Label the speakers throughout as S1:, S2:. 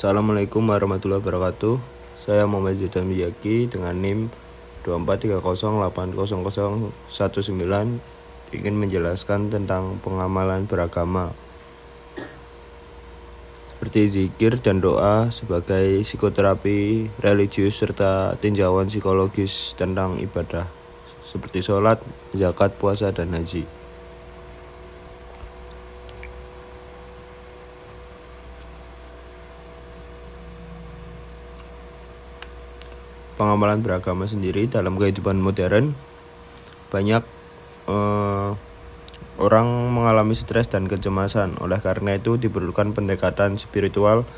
S1: Assalamualaikum warahmatullahi wabarakatuh. Saya Muhammad Zaidan Miyaki dengan NIM 2430800019 ingin menjelaskan tentang pengamalan beragama seperti zikir dan doa sebagai psikoterapi religius serta tinjauan psikologis tentang ibadah seperti sholat, zakat, puasa, dan haji. Pengamalan beragama sendiri dalam kehidupan modern, banyak orang mengalami stres dan kecemasan. Oleh karena itu diperlukan pendekatan spiritual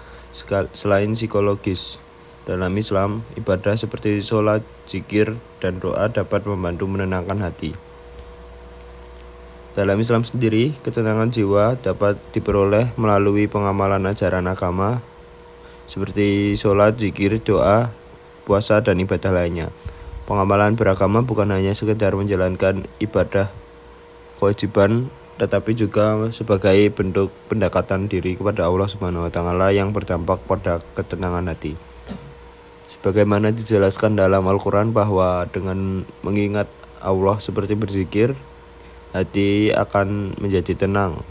S1: selain psikologis. Dalam Islam, ibadah seperti sholat, zikir, dan doa dapat membantu menenangkan hati. Dalam Islam sendiri, ketenangan jiwa dapat diperoleh melalui pengamalan ajaran agama seperti sholat, zikir, doa, puasa, dan ibadah lainnya. Pengamalan beragama bukan hanya sekedar menjalankan ibadah kewajiban, tetapi juga sebagai bentuk pendekatan diri kepada Allah Subhanahu wa Ta'ala yang berdampak pada ketenangan hati. Sebagaimana dijelaskan dalam Al-Quran bahwa dengan mengingat Allah seperti berzikir, hati akan menjadi tenang.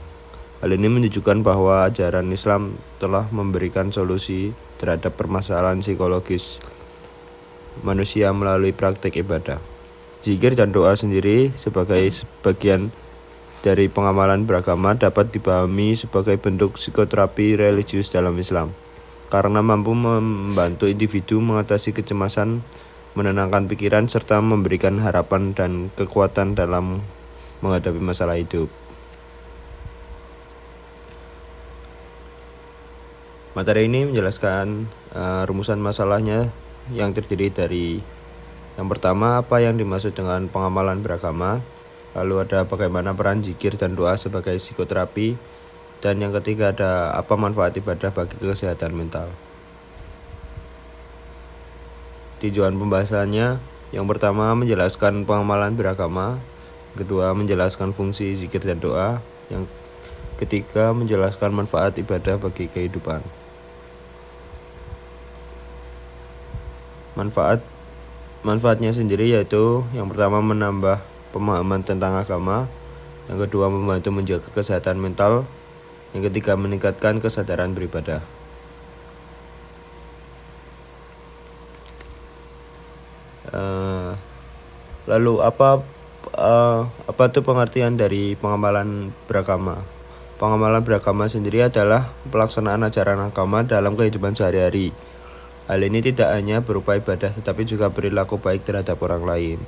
S1: Hal ini menunjukkan bahwa ajaran Islam telah memberikan solusi terhadap permasalahan psikologis manusia melalui praktik ibadah. Zikir dan doa sendiri sebagai bagian dari pengamalan beragama dapat dipahami sebagai bentuk psikoterapi religius dalam Islam, karena mampu membantu individu mengatasi kecemasan, menenangkan pikiran, serta memberikan harapan dan kekuatan dalam menghadapi masalah hidup. Materi ini menjelaskan rumusan masalahnya yang terdiri dari yang pertama, apa yang dimaksud dengan pengamalan beragama, lalu ada bagaimana peran zikir dan doa sebagai psikoterapi, dan yang ketiga ada apa manfaat ibadah bagi kesehatan mental. Tujuan pembahasannya, yang pertama menjelaskan pengamalan beragama, kedua menjelaskan fungsi zikir dan doa, yang ketiga menjelaskan manfaat ibadah bagi kehidupan. Manfaatnya sendiri yaitu yang pertama menambah pemahaman tentang agama, yang kedua membantu menjaga kesehatan mental, yang ketiga meningkatkan kesadaran beribadah. Lalu apa tuh pengertian dari pengamalan beragama? Pengamalan beragama sendiri adalah pelaksanaan ajaran agama dalam kehidupan sehari-hari. Hal ini tidak hanya berupa ibadah tetapi juga perilaku baik terhadap orang lain.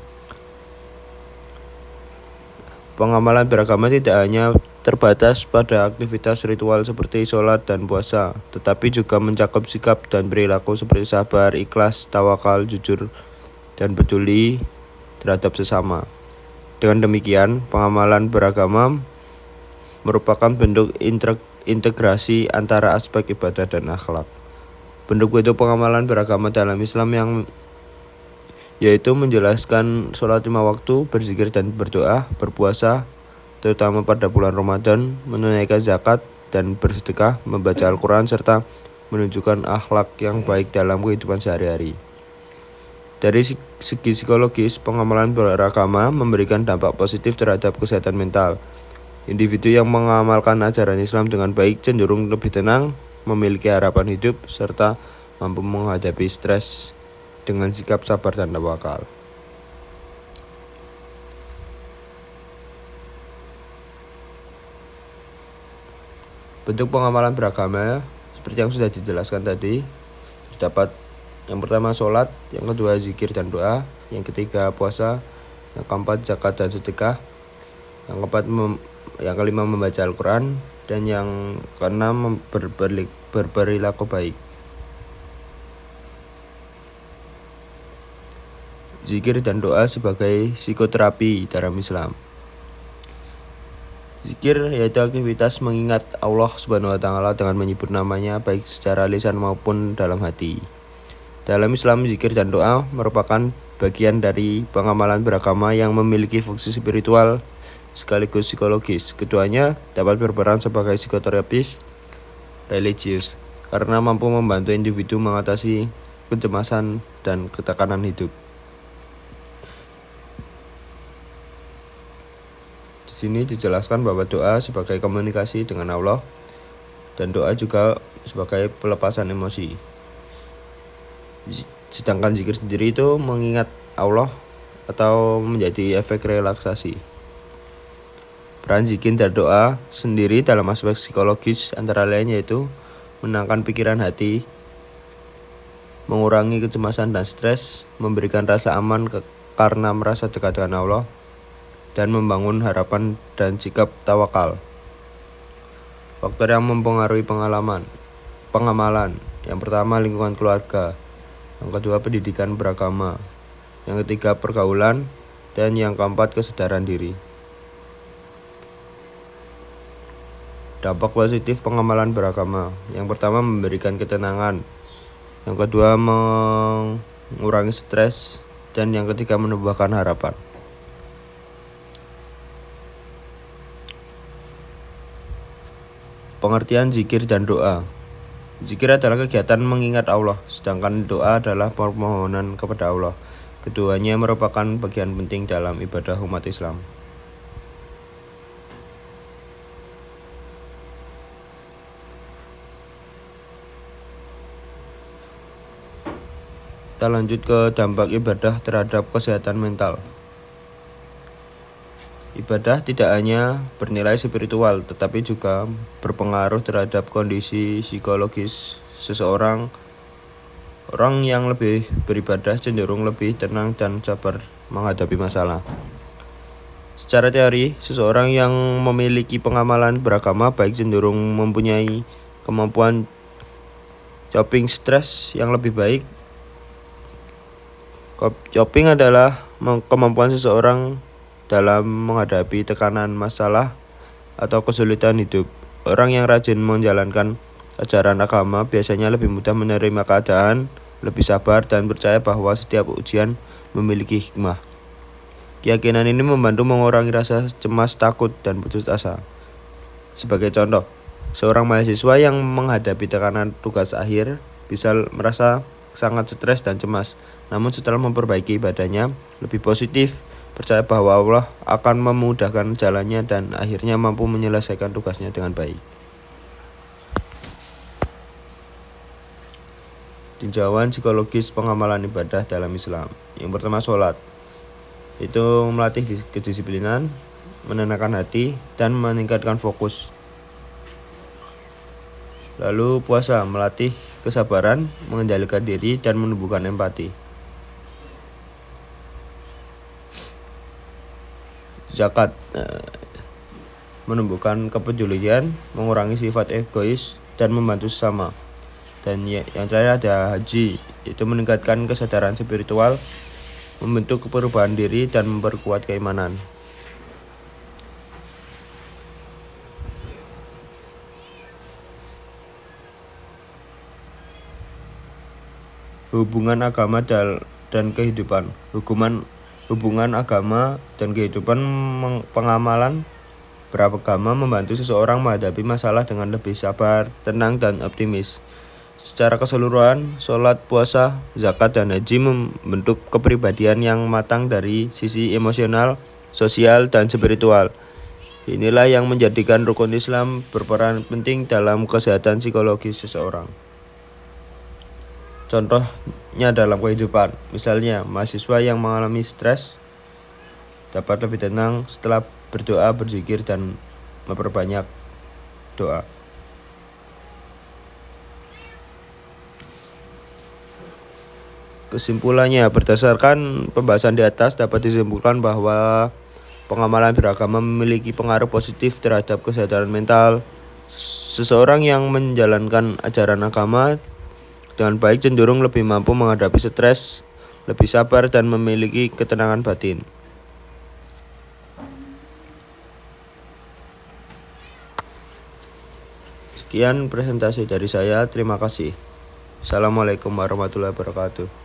S1: Pengamalan beragama tidak hanya terbatas pada aktivitas ritual seperti sholat dan puasa, tetapi juga mencakup sikap dan perilaku seperti sabar, ikhlas, tawakal, jujur, dan peduli terhadap sesama. Dengan demikian, pengamalan beragama merupakan bentuk integrasi antara aspek ibadah dan akhlak. Bentuk-bentuk pengamalan beragama dalam Islam yaitu menjelaskan sholat 5 waktu, berzikir dan berdoa, berpuasa, terutama pada bulan Ramadan, menunaikan zakat dan bersedekah, membaca Al-Quran, serta menunjukkan akhlak yang baik dalam kehidupan sehari-hari. Dari segi psikologis, pengamalan beragama memberikan dampak positif terhadap kesehatan mental. Individu yang mengamalkan ajaran Islam dengan baik cenderung lebih tenang, memiliki harapan hidup, serta mampu menghadapi stres dengan sikap sabar dan tawakal. Bentuk pengamalan beragama seperti yang sudah dijelaskan tadi, terdapat yang pertama sholat, yang kedua zikir dan doa, yang ketiga puasa, yang keempat zakat dan sedekah, yang kelima membaca Al-Quran, dan yang keenam berperilaku baik. Zikir dan doa sebagai psikoterapi dalam Islam. Zikir yaitu aktivitas mengingat Allah Subhanahu wa Ta'ala dengan menyebut namanya baik secara lisan maupun dalam hati. Dalam Islam, zikir dan doa merupakan bagian dari pengamalan beragama yang memiliki fungsi spiritual sekaligus psikologis. Keduanya dapat berperan sebagai psikoterapis religius karena mampu membantu individu mengatasi kecemasan dan ketekanan hidup. Di sini dijelaskan bahwa doa sebagai komunikasi dengan Allah dan doa juga sebagai pelepasan emosi. Sedangkan zikir sendiri itu mengingat Allah atau menjadi efek relaksasi. Peran zikir dan doa sendiri dalam aspek psikologis antara lain yaitu menenangkan pikiran hati, mengurangi kecemasan dan stres, memberikan rasa aman karena merasa dekat dengan Allah, dan membangun harapan dan sikap tawakal. Faktor yang mempengaruhi pengamalan. Yang pertama lingkungan keluarga, yang kedua pendidikan beragama, yang ketiga pergaulan, dan yang keempat kesadaran diri. Dampak positif pengamalan beragama. Yang pertama memberikan ketenangan, yang kedua mengurangi stres, dan yang ketiga menumbuhkan harapan. Pengertian zikir dan doa. Zikir adalah kegiatan mengingat Allah, sedangkan doa adalah permohonan kepada Allah. Keduanya merupakan bagian penting dalam ibadah umat Islam. Kita lanjut ke dampak ibadah terhadap kesehatan mental. Ibadah tidak hanya bernilai spiritual, tetapi juga berpengaruh terhadap kondisi psikologis seseorang. Orang yang lebih beribadah cenderung lebih tenang dan sabar menghadapi masalah. Secara teori, seseorang yang memiliki pengamalan beragama baik cenderung mempunyai kemampuan coping stres yang lebih baik. Coping adalah kemampuan seseorang dalam menghadapi tekanan masalah atau kesulitan hidup. Orang yang rajin menjalankan ajaran agama biasanya lebih mudah menerima keadaan, lebih sabar, dan percaya bahwa setiap ujian memiliki hikmah. Keyakinan ini membantu mengurangi rasa cemas, takut, dan putus asa. Sebagai contoh, seorang mahasiswa yang menghadapi tekanan tugas akhir bisa merasa sangat stres dan cemas. Namun setelah memperbaiki ibadahnya, lebih positif, percaya bahwa Allah akan memudahkan jalannya dan akhirnya mampu menyelesaikan tugasnya dengan baik. Tinjauan psikologis pengamalan ibadah dalam Islam. Yang pertama sholat, itu melatih kedisiplinan, menenangkan hati, dan meningkatkan fokus. Lalu puasa, melatih kesabaran, mengendalikan diri, dan menumbuhkan empati. Zakat, menumbuhkan kepedulian, mengurangi sifat egois, dan membantu sesama. Dan yang terakhir ada haji, itu meningkatkan kesadaran spiritual, membentuk perubahan diri, dan memperkuat keimanan. Hubungan agama dan kehidupan. Hubungan agama dan kehidupan. Pengamalan beragama membantu seseorang menghadapi masalah dengan lebih sabar, tenang, dan optimis. Secara keseluruhan, sholat, puasa, zakat, dan haji membentuk kepribadian yang matang dari sisi emosional, sosial, dan spiritual. Inilah yang menjadikan rukun Islam berperan penting dalam kesehatan psikologis seseorang. Contohnya dalam kehidupan, misalnya mahasiswa yang mengalami stres dapat lebih tenang setelah berdoa, berzikir, dan memperbanyak doa. Kesimpulannya, berdasarkan pembahasan di atas dapat disimpulkan bahwa pengamalan beragama memiliki pengaruh positif terhadap kesehatan mental. Seseorang yang menjalankan ajaran agama dengan baik cenderung lebih mampu menghadapi stres, lebih sabar, dan memiliki ketenangan batin. Sekian presentasi dari saya, terima kasih. Assalamualaikum warahmatullahi wabarakatuh.